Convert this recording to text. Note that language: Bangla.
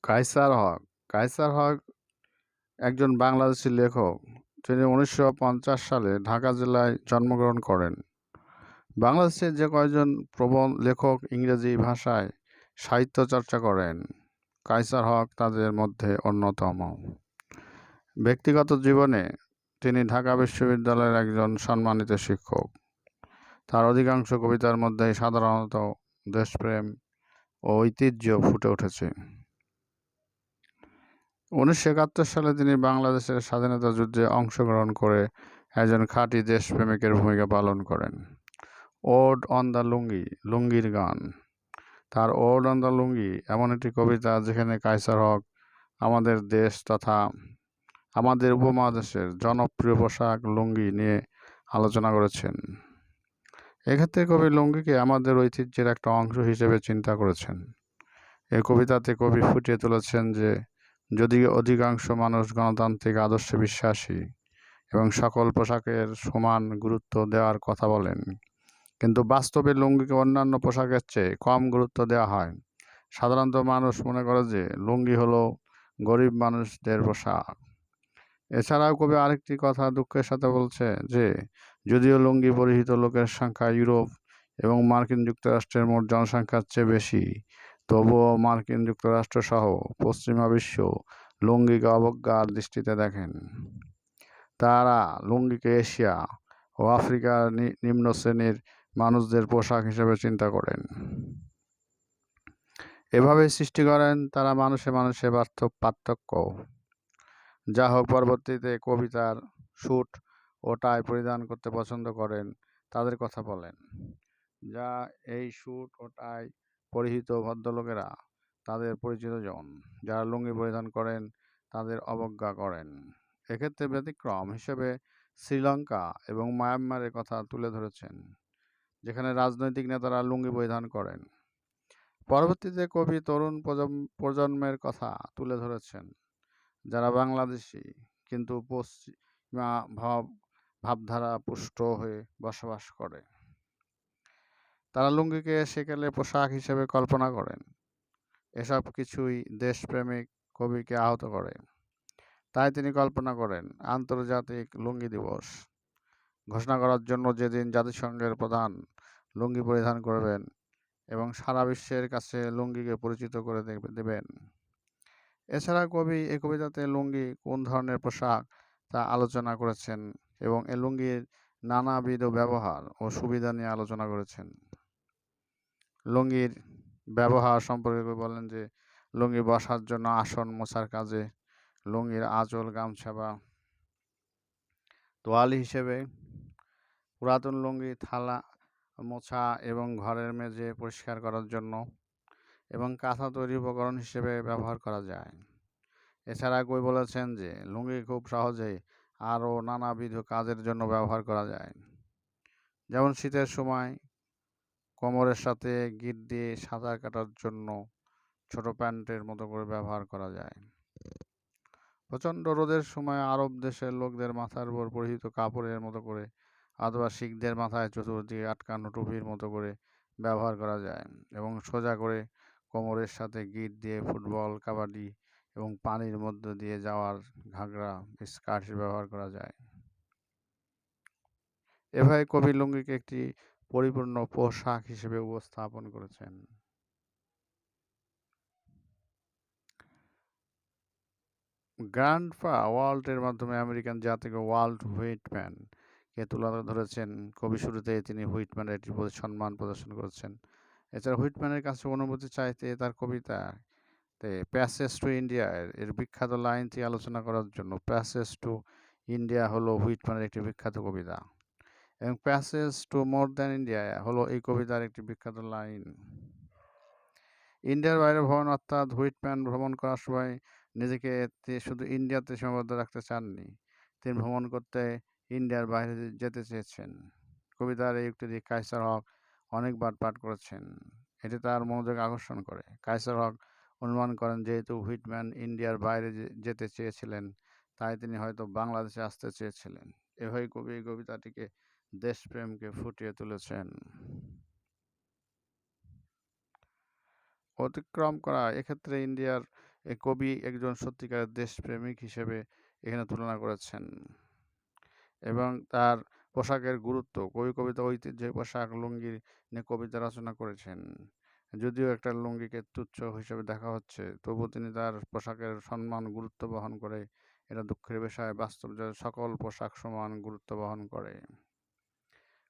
কায়সার হক। কায়সার হক একজন বাংলাদেশী লেখক। তিনি ১৯৫০ সালে ঢাকা জেলায় জন্মগ্রহণ করেন। বাংলাদেশের যে কয়জন লেখক ইংরেজি ভাষায় সাহিত্য চর্চা করেন, কায়সার হক তাদের মধ্যে অন্যতম। ব্যক্তিগত জীবনে তিনি ঢাকা বিশ্ববিদ্যালয়ের একজন সম্মানিত শিক্ষক। তার অধিকাংশ কবিতার মধ্যে সাধারণত দেশপ্রেম ও ঐতিহ্য ফুটে উঠেছে। ১৯৭১ সালে তিনি বাংলাদেশের স্বাধীনতা যুদ্ধে অংশগ্রহণ করে একজন খাঁটি দেশপ্রেমিকের ভূমিকা পালন করেন। ওড অন দ্য লুঙ্গি, লুঙ্গির গান। তার ওড অন দ্য লুঙ্গি এমন একটি কবিতা যেখানে কায়সার হক আমাদের দেশ তথা আমাদের উপমহাদেশের জনপ্রিয় পোশাক লুঙ্গি নিয়ে আলোচনা করেছেন। এক্ষেত্রে কবি লুঙ্গিকে আমাদের ঐতিহ্যের একটা অংশ হিসেবে চিন্তা করেছেন। এই কবিতাতে কবি ফুটিয়ে তুলেছেন যে যদিও অধিকাংশ মানুষ গণতান্ত্রিক আদর্শে বিশ্বাসী এবং সকল পোশাকের সমান গুরুত্ব দেওয়ার কথা বলেন, কিন্তু বাস্তবে লুঙ্গিকে অন্যান্য পোশাকের চেয়ে কম গুরুত্ব দেওয়া হয়। সাধারণত মানুষ মনে করে যে লুঙ্গি হলো গরিব মানুষদের পোশাক। এছাড়াও কবি আরেকটি কথা দুঃখের সাথে বলছে যে যদিও লুঙ্গি পরিহিত লোকের সংখ্যা ইউরোপ এবং মার্কিন যুক্তরাষ্ট্রের মোট জনসংখ্যার চেয়ে বেশি, তবুও মার্কিন যুক্তরাষ্ট্র সহ পশ্চিমা বিশ্ব লুঙ্গিকে অবজ্ঞার দৃষ্টিতে দেখেন। তারা লুঙ্গিকে এশিয়া ও আফ্রিকার নিম্ন শ্রেণীর মানুষদের পোশাক হিসেবে চিন্তা করেন। এভাবে সৃষ্টি করেন তারা মানুষে মানুষে পার্থক্য। যা হোক, পরবর্তীতে কবিতার স্যুট ও টাই পরিধান করতে পছন্দ করেন তাদের কথা বলেন, যা এই স্যুট ও টাই পরিহিত ভদ্রলোকেরা তাদের পরিচিত জন। যারা লুঙ্গি পরিধান করেন তাদের অবজ্ঞা করেন। এক্ষেত্রে ব্যতিক্রম হিসেবে শ্রীলঙ্কা এবং মায়ানমারের কথা তুলে ধরেছেন, যেখানে রাজনৈতিক নেতারা লুঙ্গি পরিধান করেন। পরবর্তীতে কবি তরুণ প্রজন্মের কথা তুলে ধরেছেন, যারা বাংলাদেশি কিন্তু পশ্চিমা ভাবধারা পুষ্ট হয়ে বসবাস করে। তারা লুঙ্গিকে সেকেলে পোশাক হিসেবে কল্পনা করেন। এসব কিছুই দেশপ্রেমিক কবিকে আহত করে। তাই তিনি কল্পনা করেন আন্তর্জাতিক লুঙ্গি দিবস ঘোষণা করার জন্য, যেদিন জাতিসংঘের প্রধান লুঙ্গি পরিধান করবেন এবং সারা বিশ্বের কাছে লুঙ্গিকে পরিচিত করে দেবেন। এছাড়া কবি এই কবিতাতে লুঙ্গি কোন ধরনের পোশাক তা আলোচনা করেছেন এবং এই লুঙ্গির নানাবিধ ব্যবহার ও সুবিধা নিয়ে আলোচনা করেছেন। লুঙ্গির ব্যবহার সম্পর্কে কবি বলেন যে লুঙ্গি বসার জন্য আসন মোছার কাজে, লুঙ্গির আঁচল গামছা বা তোয়ালি হিসেবে, পুরাতন লুঙ্গি থালা মোছা এবং ঘরের মেঝে পরিষ্কার করার জন্য, এবং কাঁথা তৈরি উপকরণ হিসেবে ব্যবহার করা যায়। এছাড়া কবি বলেছেন যে লুঙ্গি খুব সহজেই আরও নানাবিধ কাজের জন্য ব্যবহার করা যায়, যেমন শীতের সময় কোমরের সাথে গিঁট দিয়ে সাঁতার কাটার জন্য ছোট প্যান্টের মতো করে ব্যবহার করা যায়। প্রচণ্ড রোদের সময় আরব দেশের লোকদের মাথার উপর পরিহিত কাপড়ের মতো করে অথবা শিখদের মাথায় চতুর্দিকে আটকানো টুপির মতো করে ব্যবহার করা যায়, এবং সোজা করে কোমরের সাথে গিঁট দিয়ে ফুটবল, কাবাডি এবং পানির মধ্য দিয়ে যাওয়ার ঘাগরা স্কার্ট ব্যবহার করা যায়। এভাবে কবি লুঙ্গিকে একটি পরিপূর্ণ পোশাক হিসেবে উপস্থাপন করেছেন। গ্র্যান্ডপা ওয়াল্টের মাধ্যমে আমেরিকান জাতিকে ওয়াল্ট হুইটম্যান কে তুলে ধরেছেন। কবি শুরুতে তিনি হুইটম্যানের একটি সম্মান প্রদর্শন করেছেন। এছাড়া হুইটম্যানের কাছে অনুমতি চাইতে তার কবিতাতে প্যাসেজ টু ইন্ডিয়া এর বিখ্যাত লাইনটি আলোচনা করার জন্য, প্যাসেজ টু ইন্ডিয়া হলো হুইটম্যানের একটি বিখ্যাত কবিতা, এবং passage to more than India হলো এই কবিতার একটি বিখ্যাত লাইন। ইন্ডিয়ার বাইরে ভ্রমণ, অর্থাৎ হুইটম্যান ভ্রমণ করার সময় নিজেকে শুধু ইন্ডিয়াতে সীমাবদ্ধ রাখতে চাননি, তিনি ভ্রমণ করতে ইন্ডিয়ার বাইরে যেতে চেয়েছেন। কবিতার এই উক্তিটি কায়সার হক অনেকবার পাঠ করেছেন। এটি তার মনোযোগ আকর্ষণ করে। কায়সার হক অনুমান করেন যেহেতু হুইটম্যান ইন্ডিয়ার বাইরে যেতে চেয়েছিলেন, তাই তিনি হয়তো বাংলাদেশে আসতে চেয়েছিলেন। এভাবেই কবি এই কবিতাটিকে দেশপ্রেমকে ফুটিয়ে তুলেছেন। অতিক্রম করা, এক্ষেত্রে ইন্ডিয়ার এই কবি একজন সত্যিকারের দেশপ্রেমিক হিসেবে এখানে তুলনা করেছেন এবং তার পোশাকের গুরুত্ব কবি কবিতা ঐতিহ্যের পোশাক লুঙ্গি নিয়ে কবিতা রচনা করেছেন। যদিও একটা লুঙ্গিকে তুচ্ছ হিসেবে দেখা হচ্ছে, তবুও তিনি তার পোশাকের সম্মান গুরুত্ব বহন করে। এটা দুঃখের বিষয়, বাস্তব যে সকল পোশাক সমান গুরুত্ব বহন করে।